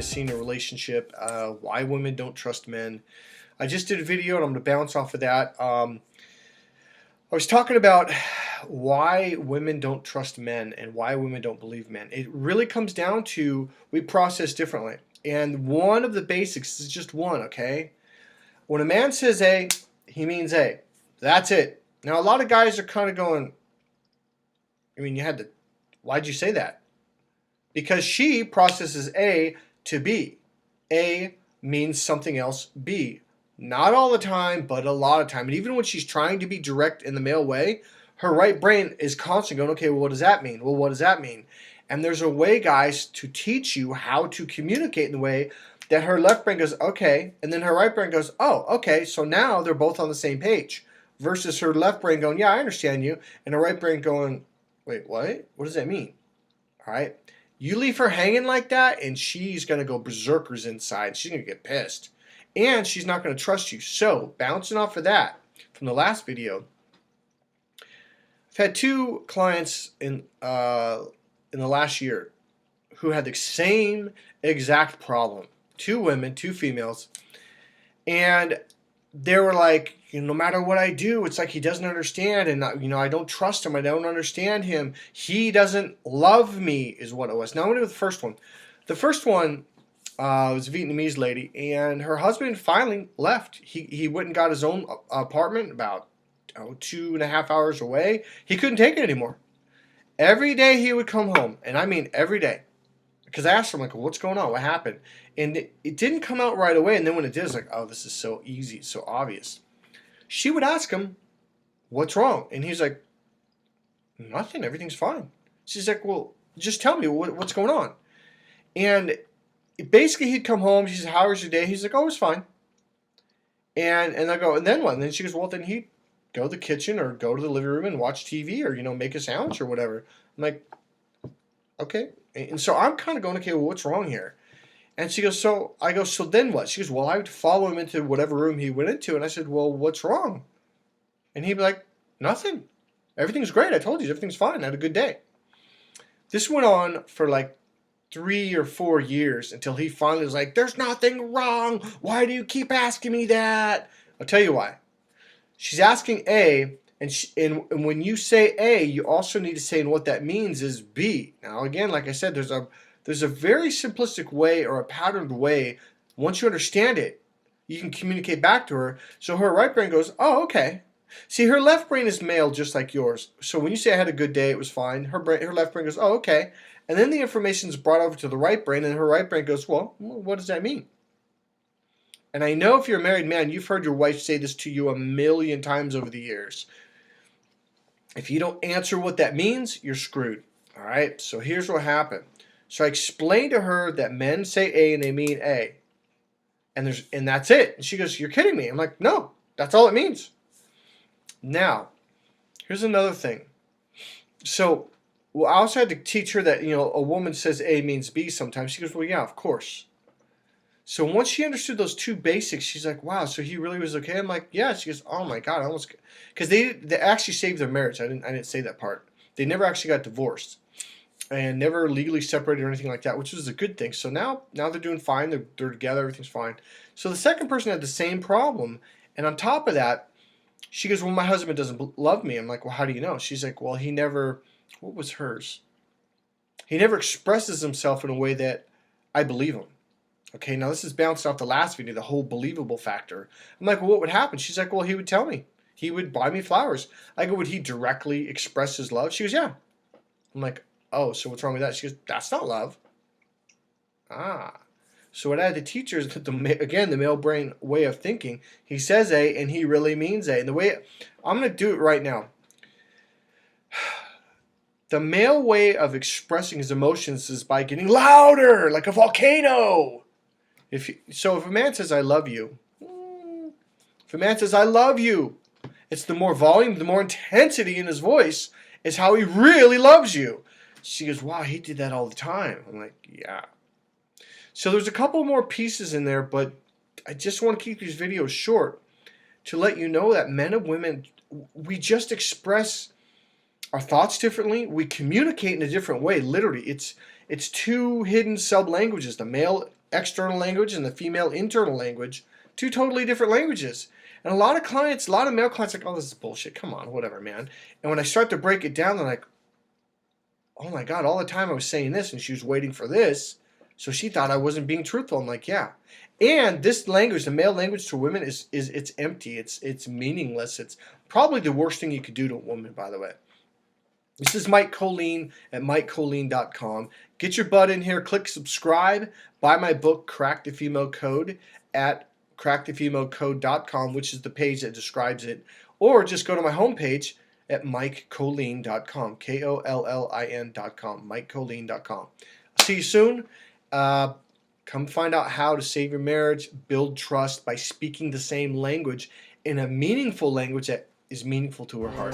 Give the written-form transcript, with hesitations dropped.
Practicing a Relationship, Why Women Don't Trust Men. I just did a video and I'm going to bounce off of that. I was talking about why women don't trust men and why women don't believe men. It really comes down to we process differently. And one of the basics is just one, okay? When a man says A, he means A. That's it. Now, a lot of guys are kind of going, I mean, why'd you say that? Because she processes A to B. A means something else B. Not all the time, but a lot of time. And even when she's trying to be direct in the male way, her right brain is constantly going, okay, well, what does that mean? Well, what does that mean? And there's a way, guys, to teach you how to communicate in the way that her left brain goes, okay, and then her right brain goes, oh, okay, so now they're both on the same page. Versus her left brain going, yeah, I understand you, and her right brain going, wait, what? What does that mean? All right? You leave her hanging like that, and she's going to go berserkers inside. She's going to get pissed. And she's not going to trust you. So, bouncing off of that from the last video, I've had two clients in the last year who had the same exact problem. Two women, two females. And they were like, no matter what I do, it's like he doesn't understand, and I don't trust him. I don't understand him. He doesn't love me, is what it was. Now I'm going to do the first one. The first one was a Vietnamese lady, and her husband finally left. He went and got his own apartment about 2.5 hours away. He couldn't take it anymore. Every day he would come home, and I mean every day. Because I asked him, like, what's going on? What happened? And it didn't come out right away. And then when it did, it's like, oh, this is so easy. It's so obvious. She would ask him, what's wrong? And he's like, nothing. Everything's fine. She's like, well, just tell me what's going on. And basically he'd come home. She said, how was your day? He's like, oh, it's fine. And I go, and then what? And then she goes, well, then he'd go to the kitchen or go to the living room and watch TV or, make a sandwich or whatever. I'm like, okay. And so I'm kind of going, okay, well, what's wrong here? And she goes, so then what? She goes, well, I would follow him into whatever room he went into. And I said, well, what's wrong? And he'd be like, nothing. Everything's great. I told you, everything's fine. I had a good day. This went on for like 3 or 4 years until he finally was like, there's nothing wrong. Why do you keep asking me that? I'll tell you why. She's asking A, and when you say A, you also need to say, and what that means is B. Now, again, like I said, there's a very simplistic way or a patterned way. Once you understand it, you can communicate back to her. So her right brain goes, oh, okay. See, her left brain is male just like yours. So when you say I had a good day, it was fine, her left brain goes, oh, okay. And then the information is brought over to the right brain, and her right brain goes, well, what does that mean? And I know if you're a married man, you've heard your wife say this to you a million times over the years. If you don't answer what that means, you're screwed. All right? So here's what happened. So I explained to her that men say A and they mean A. And that's it. And she goes, you're kidding me. I'm like, no, that's all it means. Now, here's another thing. So I also had to teach her that, a woman says A means B sometimes. She goes, well, yeah, of course. So once she understood those two basics, she's like, wow, so he really was okay? I'm like, yeah. She goes, oh my God, I almost, because they actually saved their marriage. I didn't say that part. They never actually got divorced and never legally separated or anything like that, which was a good thing. So now they're doing fine. They're together. Everything's fine. So the second person had the same problem. And on top of that, she goes, well, my husband doesn't love me. I'm like, well, how do you know? She's like, well, what was hers? He never expresses himself in a way that I believe him. Okay, now this is bounced off the last video, the whole believable factor. I'm like, well, what would happen? She's like, well, he would tell me. He would buy me flowers. I go, would he directly express his love? She goes, yeah. I'm like, oh, so what's wrong with that? She goes, that's not love. So what I had to teach her is that the male brain way of thinking. He says A and he really means A. And the way, I'm going to do it right now. The male way of expressing his emotions is by getting louder, like a volcano. If a man says, I love you, if a man says, I love you, it's the more volume, the more intensity in his voice is how he really loves you. She goes, wow, he did that all the time. I'm like, yeah. So there's a couple more pieces in there, but I just want to keep these videos short to let you know that men and women, we just express our thoughts differently. We communicate in a different way. Literally, it's two hidden sub-languages. The male external language and the female internal language, two totally different languages. And a lot of clients, a lot of male clients, are like, oh, this is bullshit. Come on, whatever, man. And when I start to break it down, they're like, oh my God, all the time I was saying this and she was waiting for this. So she thought I wasn't being truthful. I'm like, yeah. And this language, the male language to women, is it's empty. It's meaningless. It's probably the worst thing you could do to a woman, by the way. This is Mike Kollin at MikeKollin.com. Get your butt in here. Click subscribe. Buy my book, Crack the Female Code, at crackthefemalecode.com, which is the page that describes it. Or just go to my homepage at MikeKollin.com, Kollin.com, MikeKollin.com. See you soon. Come find out how to save your marriage, build trust by speaking the same language in a meaningful language that is meaningful to her heart.